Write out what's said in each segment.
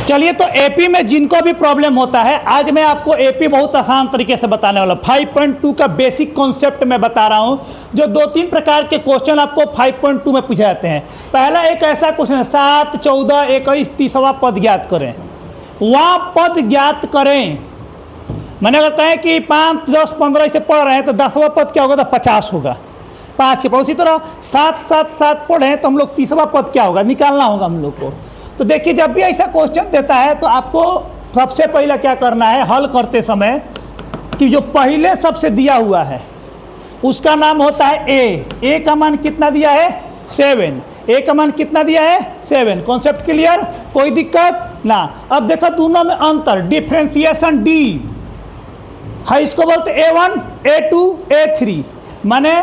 चलिए, तो एपी में जिनको भी प्रॉब्लम होता है, आज मैं आपको एपी बहुत आसान तरीके से बताने वाला। 5.2 का बेसिक कॉन्सेप्ट मैं बता रहा हूं, जो 2-3 प्रकार के क्वेश्चन आपको 5.2 में पूछे जाते हैं। पहला एक ऐसा क्वेश्चन है, 7, 14, 21, 30वां पद ज्ञात करें। वहाँ पद ज्ञात करें, मैंने अगर कहें कि 5, 10, 15 इसे पढ़ रहे हैं तो 10वां पद क्या होगा, तो 50 होगा 5 के पास। उसी तरह 7, 7, 7 पढ़ें तो हम लोग 30वां पद क्या होगा, निकालना होगा हम लोग को। तो देखिए, जब भी ऐसा क्वेश्चन देता है तो आपको सबसे पहले क्या करना है, हल करते समय कि जो पहले सबसे दिया हुआ है उसका नाम होता है ए का मान कितना दिया है, 7। ए का मान कितना दिया है, 7। कॉन्सेप्ट क्लियर, कोई दिक्कत ना। अब देखो दोनों में अंतर, डिफ्रेंसिएशन डी है, इसको बोलते A1, A2, A3। माने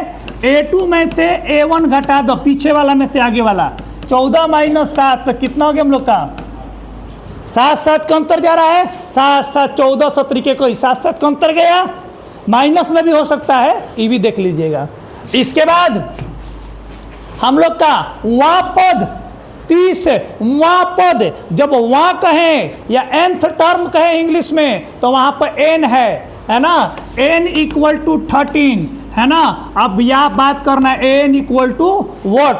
A2 में से A1 घटा दो, पीछे वाला में से आगे वाला। 14 - 7 तो कितना हो गया हम लोग का, 7, 7 का अंतर जा रहा है, 7, 7, 14, 7 तरीके को 7, 7 का अंतर गया। माइनस में भी हो सकता है, ये भी देख लीजिएगा। इसके बाद हम लोग का वहाँ पद 30, वहाँ पद जब वहाँ कहें या nth टर्म कहें इंग्लिश में तो वहाँ पर n है ना, n = 13 है ना। अब यह बात करना है n = what,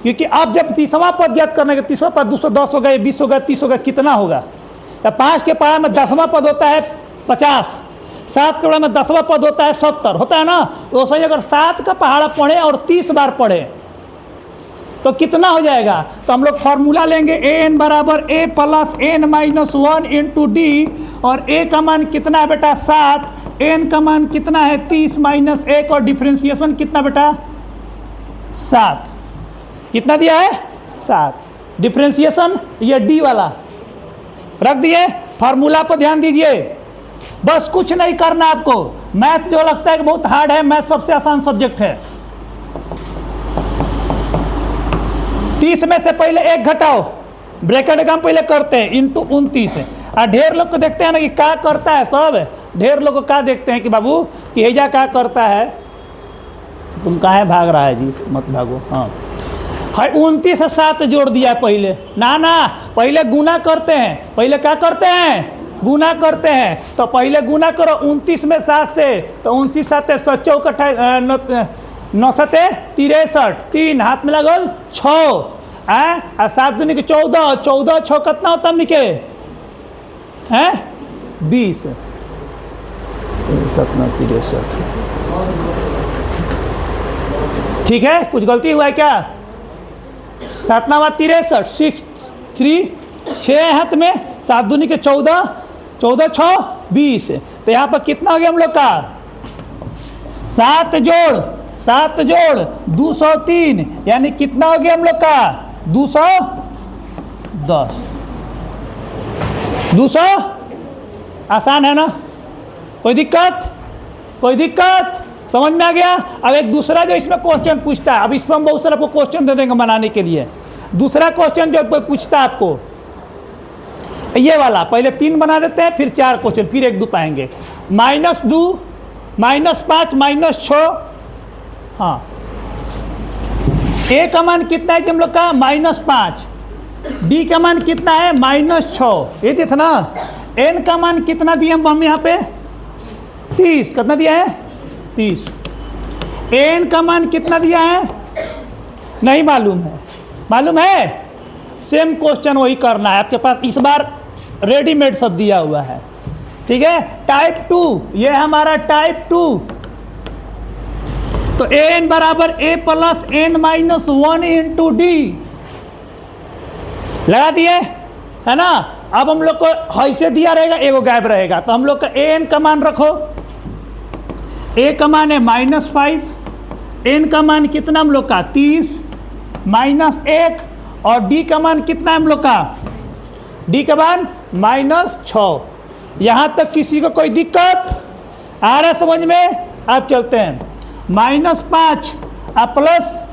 क्योंकि अब जब 30वां पद ज्ञात करने के 30वां पद 210 हो गए, 20 हो गया, 30 हो गया, कितना होगा। या 5 के पहाड़ में 10वां पद होता है 50, 7 के पहाड़ में 10वां पद होता है 70, होता है ना। तो सही, अगर 7 का पहाड़ा पढ़े और 30 बार पढ़े तो कितना हो जाएगा। तो हम लोग फॉर्मूला लेंगे, an = a + n - 1 × d, और a का मान कितना है बेटा, 7, n का मान कितना है 30 - 1, और डिफ्रेंसिएशन कितना बेटा, 7। कितना दिया है, 7। डिफ्रेंसिएशन ये डी वाला रख दिए। फार्मूला पर ध्यान दीजिए, बस कुछ नहीं करना आपको। मैथ जो लगता है कि बहुत हार्ड है, मैथ सबसे आसान सब्जेक्ट है। 30 में से पहले 1 घटाओ, ब्रैकेट का हम पहले करते हैं, इंटू 29। और ढेर लोग को देखते हैं ना कि क्या करता है, सब ढेर लोग को क्या देखते हैं कि बाबू कि एजा क्या करता है, तुम कहाँ भाग रहा है जी, मत भागो। हाँ है, 29 से 7 जोड़ दिया पहले, ना पहले गुना करते हैं। पहले क्या करते हैं, गुना करते हैं। तो पहले गुना करो 29 में 7 से, तो 29 × 7 = 7 = 9 × 63, 3 हाथ में लगल 6 है, 7 दूनी के 14, 14 6 कितना होता है निके हैं, 20, 7 × 63। ठीक है, कुछ गलती हुआ है क्या, 7 × 63, 6, 3, 6 हाथ में, 7 दूनी के 14, 14 6 20। तो यहाँ पर कितना हो गया हम लोग का, 7 जोड़ 203, यानी कितना हो गया हम लोग का, 210। 200 आसान है ना, कोई दिक्कत समझ में आ गया। अब एक दूसरा जो इसमें क्वेश्चन पूछता है, अब इस पर हम बहुत सारा आपको क्वेश्चन दे देंगे बनाने के लिए। दूसरा क्वेश्चन जो पूछता है आपको ये वाला, पहले 3 बना देते हैं, फिर 4 क्वेश्चन, फिर 1 2 पाएंगे। -2, -5, -6, हाँ। ए का मान कितना है जी हम लोग का, -5। डी का मान कितना है, -6। ये देखा ना। एन का मान कितना दिए हम यहाँ पे, 30। कितना दिया है, 30। एन का मान कितना दिया है, नहीं मालूम है। सेम क्वेश्चन वही करना है आपके पास, इस बार रेडीमेड सब दिया हुआ है। ठीक है, टाइप 2, ये हमारा टाइप 2। तो an = a + n - 1 × d लगा दिए, है ना। अब हम लोग को ऐसे दिया रहेगा, एगो गायब रहेगा, तो हम लोग का an का मान रखो। a का मान है -5, n का मान कितना हम लोग का 30 -1, और d का मान कितना है हम लोग का, d का मान -6। यहाँ तक किसी को कोई दिक्कत आ रहा है समझ में। आप चलते हैं, -5 प्लस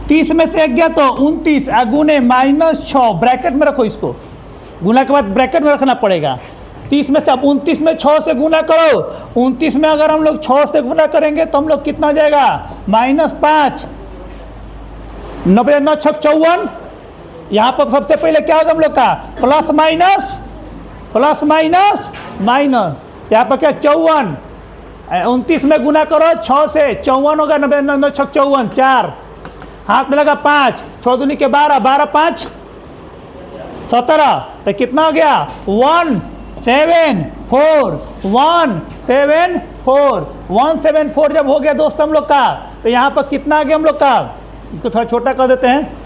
30 में से 1 गया तो 29, गुने -6, ब्रैकेट में रखो इसको, गुना के बाद ब्रैकेट में रखना पड़ेगा। 30 में से अब 29 में 6 से गुना करो, 29 में अगर हम लोग 6 से गुना करेंगे तो हम लोग कितना हो जाएगा, -5, 90 9 6 54, यहाँ पर सबसे पहले क्या होगा हम लोग का, plus minus plus minus minus, यहाँ पर क्या 54, 29 में गुना करो 6 से, 54 होगा, 99 6 54, 4 हाथ में लगा 5, 6 दूनी के 12, 12 5 17, तो कितना हो गया 174, 174 जब हो गया दोस्त हम लोग का, तो यहाँ पर कितना आ गया हम लोग का, इसको थोड़ा छोटा कर देते हैं,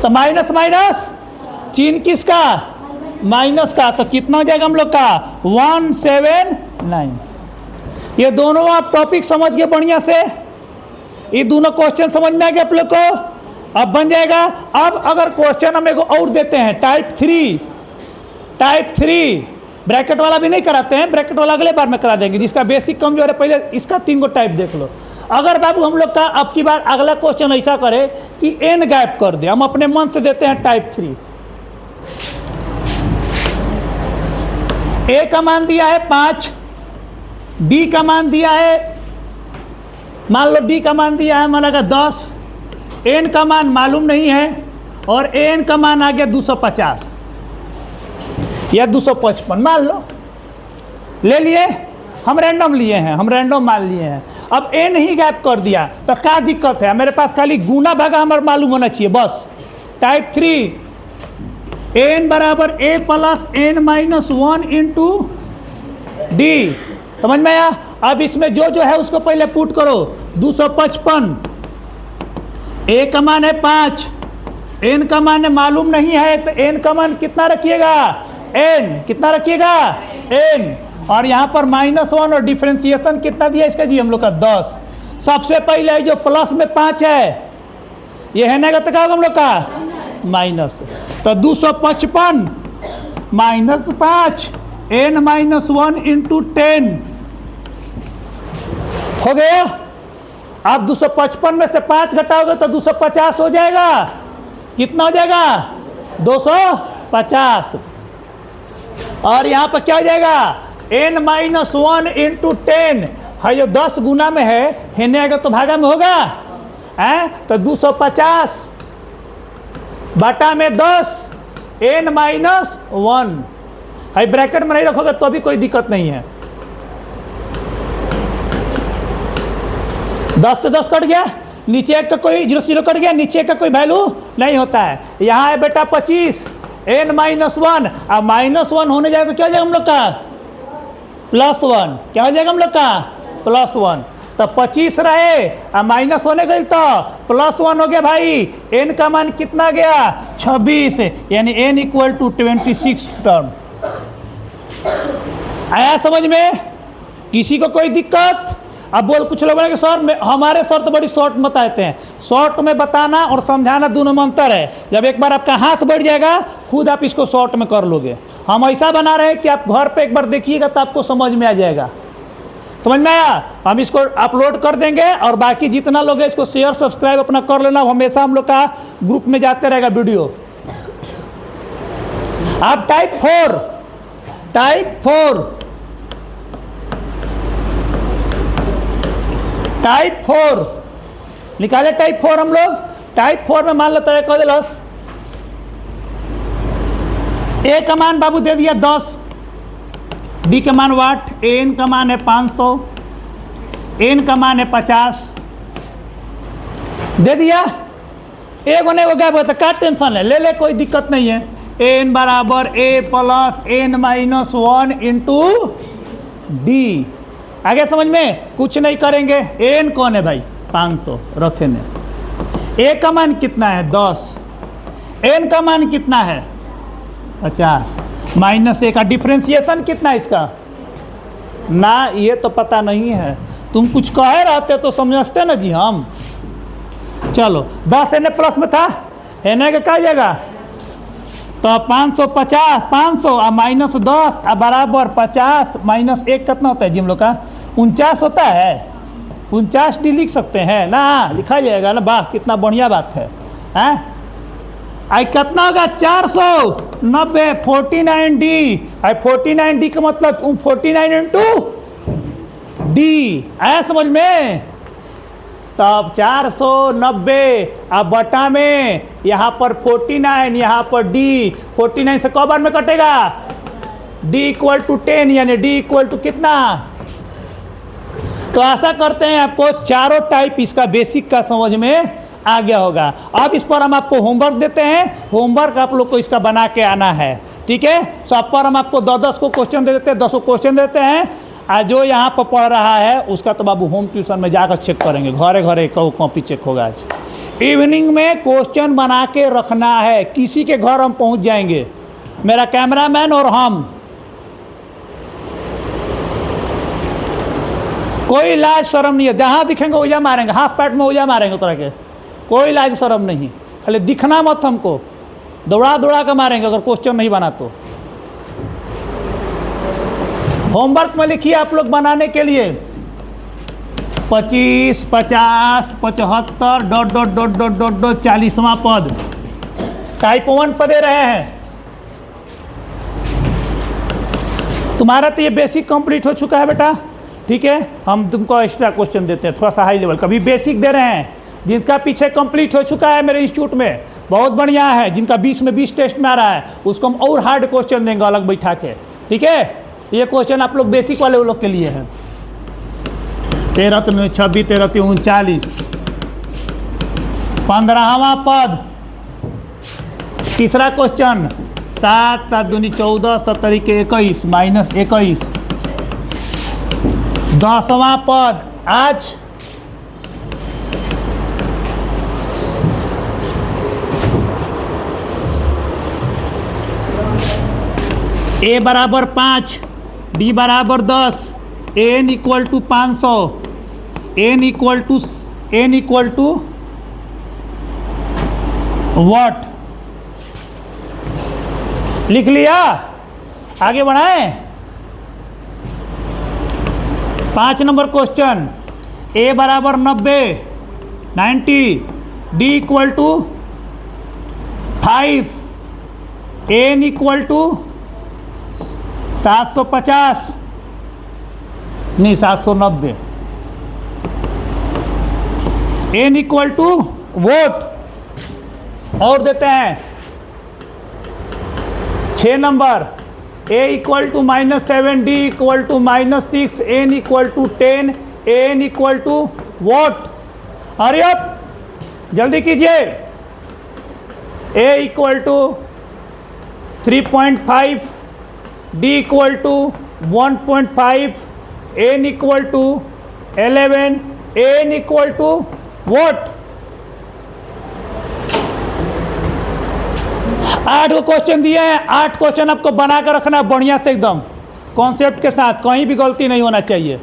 तो माइनस माइनस चिन्ह किसका, माइनस का, तो कितना हो जाएगा हम लोग का 179। ये दोनों आप टॉपिक समझ गए बढ़िया से, ये दोनों क्वेश्चन समझ में आ गया आप लोग को, अब बन जाएगा। अब अगर क्वेश्चन हम एक और देते हैं टाइप 3 ब्रैकेट वाला भी नहीं कराते हैं, ब्रैकेट वाला अगले बार में करा देंगे, जिसका बेसिक कमजोर है पहले इसका 3 गो टाइप देख लो। अगर बाबू हम लोग का अब की बार अगला क्वेश्चन ऐसा करे कि n गैप कर दे, हम अपने मन से देते हैं टाइप 3, a का मान दिया है 5, b का मान दिया है, मान लो d का मान दिया है मान लगा 10, n का मान मालूम नहीं है, और an का मान आ गया 250 या 255 मान लो, ले लिए, हम रैंडम लिए हैं, हम रैंडम मान लिए हैं। अब n ही गैप कर दिया तो क्या दिक्कत है, मेरे पास खाली गुना भागा हमारा मालूम होना चाहिए बस। टाइप 3 n बराबर a plus n minus 1 into D, समझ में आया। अब इसमें जो जो है उसको पहले पुट करो, 255, a का मान है 5, n का मान है मालूम नहीं है, तो n का मान कितना रखिएगा, n कितना रखिएगा n, और यहाँ पर -1 और डिफरेंशिएशन कितना दिया इसका जी हम लोग का 10। सबसे पहले जो प्लस में 5 है ये है ना, तो क्या होगा हम लोग का माइनस, तो 255 माइनस 5 n माइनस 1 इंटू 10 हो गया। अब 255 में से 5 घटाओगे तो 250 हो जाएगा, कितना हो जाएगा 250, और यहाँ पर क्या हो जाएगा n माइनस 1 इंटू 10 है, जो 10 गुना में है हेने आएगा तो भागा में होगा, तो 250 बटा में 10 n माइनस 1 है, ब्रैकेट में नहीं रखोगे तो भी कोई दिक्कत नहीं है। 10 से 10 कट गया, नीचे एक का कोई 0 0 कट गया, नीचे का कोई वैल्यू नहीं होता है। यहाँ है बेटा 25 n माइनस 1, अब -1 होने जाएगा तो क्या हो जाएगा हम लोग का +1, क्या हो जाएगा हम लोग का +1, तो 25 रहे, अब माइनस होने गई तो +1 हो गया भाई, n का मान कितना गया 26, यानी n इक्वल टू 26 टर्म। आया समझ में, किसी को कोई दिक्कत। अब बोल कुछ लोग बोले कि सर हमारे सर तो बड़ी शॉर्ट में बताते हैं, शॉर्ट में बताना और समझाना दोनों में अंतर है। जब एक बार आपका हाथ बढ़ जाएगा खुद आप इसको शॉर्ट में कर लोगे। हम ऐसा बना रहे हैं कि आप घर पे एक बार देखिएगा तो आपको समझ में आ जाएगा, समझ में आया। हम इसको अपलोड कर देंगे और बाकी जितना लोग है इसको शेयर सब्सक्राइब अपना कर लेना, हमेशा हम लोग का ग्रुप में जाते रहेगा वीडियो। अब टाइप 4 निकाले। टाइप 4 हम लोग, टाइप 4 में मान लेते हैं कह दिलस ए का मान बाबू दे दिया 10, बी का मान वाट, एन का मान है 500, एन का मान है 50 दे दिया। एगो ने गया बोलता क्या टेंशन है, ले ले कोई दिक्कत नहीं है। एन बराबर A plus N minus 1 into D, आगे समझ में कुछ नहीं करेंगे। एन कौन है भाई 500 रखे ने, ए का मान कितना है 10, एन का मान कितना है 50, -1 का डिफरेंशिएशन कितना है इसका ना, ये तो पता नहीं है। तुम कुछ कहे रहते तो समझते ना जी हम। चलो 10 एन प्लस में था, एन का क्या जाएगा तो 550, 500 और -10 और बराबर 50 -1 कितना होता है जी हम लोग का 49 होता है। 49 डी लिख सकते हैं ना, लिखा जाएगा ना, वाह कितना बढ़िया बात है। आई कितना होगा 490 49 डी, आई 49 डी का मतलब 49 इंटू डी, आया समझ में। तब 490 अब बटा में यहाँ पर 49, यहाँ पर डी 49 से कौन में कटेगा, डी इक्वल टू 10 यानी डी इक्वल टू कितना। तो आशा करते हैं आपको चारों टाइप इसका बेसिक का समझ में आ गया होगा। अब इस पर हम आपको होमवर्क देते हैं, होमवर्क आप लोग को इसका बना के आना है, ठीक है। सब पर हम आपको 10-10 को क्वेश्चन दे देते हैं, 10 क्वेश्चन देते हैं। आज जो यहाँ पर पढ़ रहा है उसका तो बाबू होम ट्यूशन में जाकर चेक करेंगे, घरे घरे कॉपी चेक होगा। आज इवनिंग में क्वेश्चन बना के रखना है, किसी के घर हम पहुँच जाएंगे, मेरा कैमरामैन और हम। कोई लाज शर्म नहीं है, जहाँ दिखेंगे ओजा मारेंगे, हाफ पैट में ओजा मारेंगे तरह के, कोई लाज शर्म नहीं। खाली दिखना मत हमको, दौड़ा दौड़ा कर मारेंगे अगर क्वेश्चन नहीं बना तो। होमवर्क में लिखिए आप लोग बनाने के लिए 25, 50, 75 ... 40वां पद टाइप 1 पद दे रहे हैं। तुम्हारा तो ये बेसिक कंप्लीट हो चुका है बेटा, ठीक है। हम तुमको एक्स्ट्रा क्वेश्चन देते हैं थोड़ा सा हाई लेवल, कभी बेसिक दे रहे हैं। जिनका पीछे कंप्लीट हो चुका है मेरे इंस्टीट्यूट में बहुत बढ़िया है, जिनका 20 में 20 टेस्ट में आ रहा है उसको हम और हार्ड क्वेश्चन देंगे अलग बैठा के, ठीक है। ये क्वेश्चन आप लोग बेसिक वाले लोग के लिए है। 13 में 26, 13 39, 15वां पद तीसरा क्वेश्चन 7 × 2 = 14, 7 × 21 -21। 10वां पद आज a बराबर 5, b बराबर 10, n equal to 500, n equal to what. लिख लिया, आगे बढ़ाएं। 5 नंबर क्वेश्चन a बराबर 90, d equal to 5, n equal to 750 नहीं 790, n इक्वल टू वोट। और देते हैं 6 number a equal to -7, d equal to -6, n equal to 10, n equal to what. Hurry up, जल्दी कीजिए। a equal to 3.5, d equal to 1.5, n equal to 11, n equal to what. 8 question दिए हैं, 8 question आपको बना कर रखना बढ़िया से एकदम कॉन्सेप्ट के साथ, कहीं भी गलती नहीं होना चाहिए।